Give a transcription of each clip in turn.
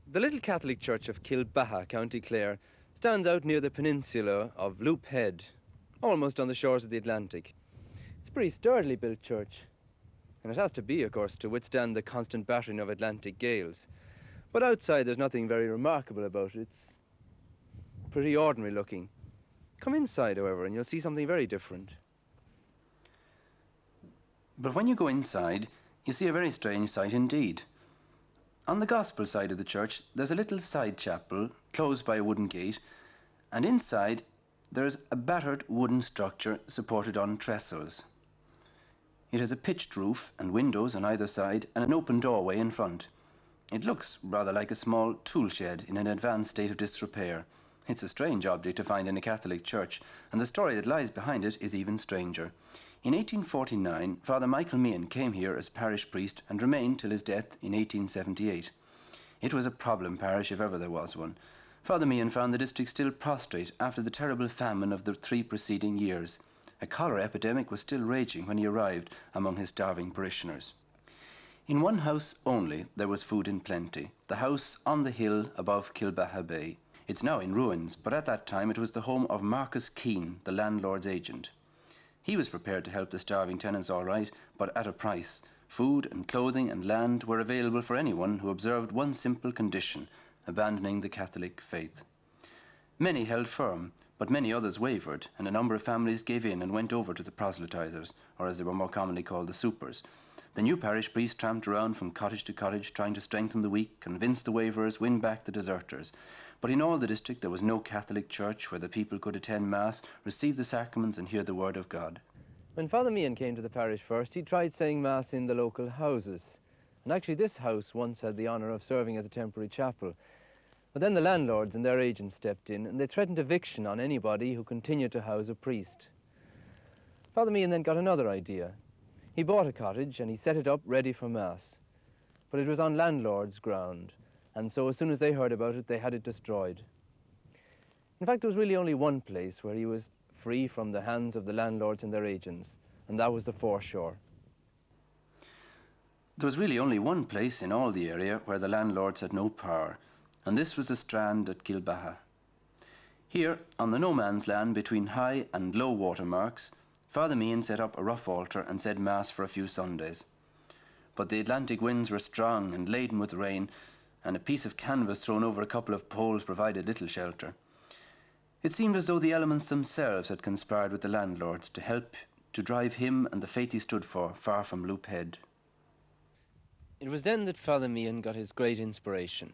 The little Catholic church of Kilbaha, County Clare, stands out near the peninsula of Loop Head, almost on the shores of the Atlantic. It's a pretty sturdily built church, and it has to be, of course, to withstand the constant battering of Atlantic gales. But outside there's nothing very remarkable about it. It's pretty ordinary looking. Come inside, however, and you'll see something very different. But when you go inside, you see a very strange sight indeed. On the gospel side of the church, there's a little side chapel closed by a wooden gate, and inside there's a battered wooden structure supported on trestles. It has a pitched roof and windows on either side and an open doorway in front. It looks rather like a small tool shed in an advanced state of disrepair. It's a strange object to find in a Catholic church, and the story that lies behind it is even stranger. In 1849, Father Michael Meehan came here as parish priest and remained till his death in 1878. It was a problem parish if ever there was one. Father Meehan found the district still prostrate after the terrible famine of the 3 preceding years. A cholera epidemic was still raging when he arrived among his starving parishioners. In one house only there was food in plenty, the house on the hill above Kilbaha Bay. It's now in ruins, but at that time it was the home of Marcus Keane, the landlord's agent. He was prepared to help the starving tenants all right, but at a price. Food and clothing and land were available for anyone who observed one simple condition: abandoning the Catholic faith. Many held firm, but many others wavered, and a number of families gave in and went over to the proselytizers, or as they were more commonly called, the supers. The new parish priest tramped around from cottage to cottage, trying to strengthen the weak, convince the waverers, win back the deserters. But in all the district there was no Catholic church where the people could attend Mass, receive the sacraments and hear the word of God. When Father Meehan came to the parish first, he tried saying Mass in the local houses. And actually this house once had the honour of serving as a temporary chapel. But then the landlords and their agents stepped in, and they threatened eviction on anybody who continued to house a priest. Father Meehan then got another idea. He bought a cottage and he set it up ready for Mass. But it was on landlords' ground, and so as soon as they heard about it, they had it destroyed. In fact, there was really only one place where he was free from the hands of the landlords and their agents, and that was the foreshore. There was really only one place in all the area where the landlords had no power, and this was the strand at Kilbaha. Here, on the no man's land between high and low water marks, Father Meehan set up a rough altar and said Mass for a few Sundays. But the Atlantic winds were strong and laden with rain, and a piece of canvas thrown over a couple of poles provided little shelter. It seemed as though the elements themselves had conspired with the landlords to help to drive him and the faith he stood for far from Loop Head. It was then that Father Meehan got his great inspiration.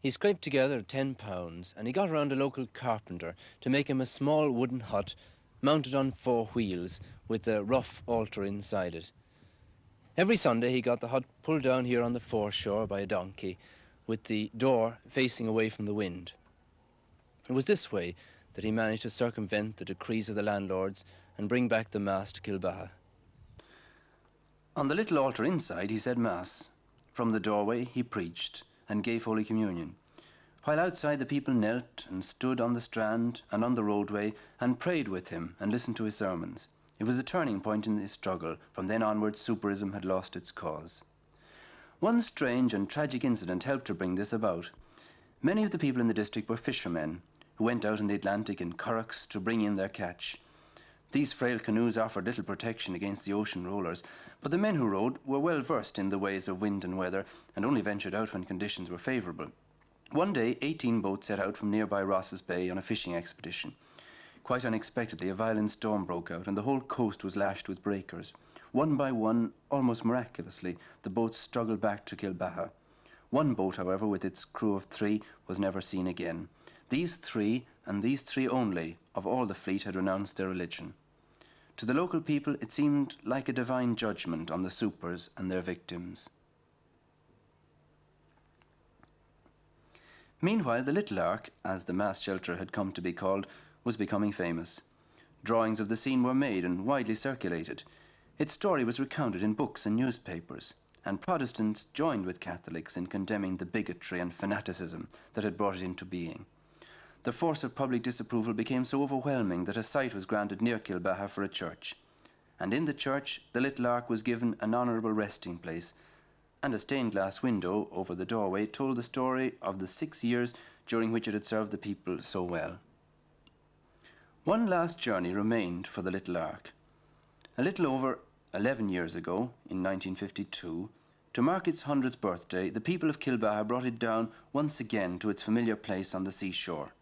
He scraped together £10 and he got around a local carpenter to make him a small wooden hut mounted on 4 wheels with a rough altar inside it. Every Sunday he got the hut pulled down here on the foreshore by a donkey, with the door facing away from the wind. It was this way that he managed to circumvent the decrees of the landlords and bring back the Mass to Kilbaha. On the little altar inside he said Mass. From the doorway he preached and gave Holy Communion, while outside the people knelt and stood on the strand and on the roadway and prayed with him and listened to his sermons. It was a turning point in his struggle. From then onwards, superism had lost its cause. One strange and tragic incident helped to bring this about. Many of the people in the district were fishermen who went out in the Atlantic in currachs to bring in their catch. These frail canoes offered little protection against the ocean rollers, but the men who rowed were well versed in the ways of wind and weather and only ventured out when conditions were favourable. One day, 18 boats set out from nearby Ross's Bay on a fishing expedition. Quite unexpectedly, a violent storm broke out and the whole coast was lashed with breakers. One by one, almost miraculously, the boats struggled back to Kilbaha. One boat, however, with its crew of 3, was never seen again. These 3, and these 3 only, of all the fleet had renounced their religion. To the local people, it seemed like a divine judgment on the supers and their victims. Meanwhile, the Little Ark, as the Mass shelter had come to be called, was becoming famous. Drawings of the scene were made and widely circulated. Its story was recounted in books and newspapers, and Protestants joined with Catholics in condemning the bigotry and fanaticism that had brought it into being. The force of public disapproval became so overwhelming that a site was granted near Kilbaha for a church. And in the church, the Little Ark was given an honourable resting place, and a stained glass window over the doorway told the story of the 6 years during which it had served the people so well. One last journey remained for the little ark. A little over 11 years ago, in 1952, to mark its 100th birthday, the people of Kilbaha brought it down once again to its familiar place on the seashore.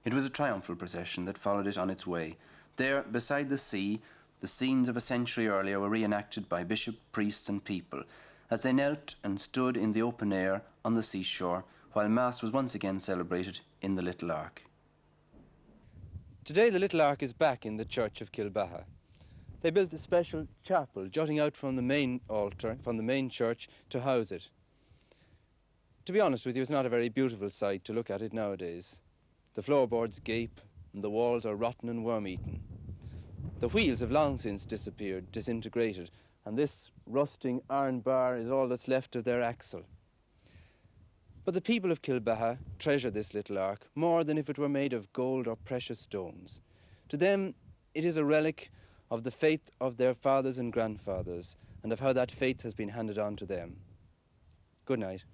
It was a triumphal procession that followed it on its way. There, beside the sea, the scenes of a century earlier were reenacted by bishop, priests and people as they knelt and stood in the open air on the seashore while Mass was once again celebrated in the little ark. Today the little ark is back in the church of Kilbaha. They built a special chapel jutting out from the main altar, from the main church, to house it. To be honest with you, it's not a very beautiful sight to look at it nowadays. The floorboards gape and the walls are rotten and worm-eaten. The wheels have long since disappeared, disintegrated, and this rusting iron bar is all that's left of their axle. But the people of Kilbaha treasure this little ark more than if it were made of gold or precious stones. To them, it is a relic of the faith of their fathers and grandfathers, and of how that faith has been handed on to them. Good night.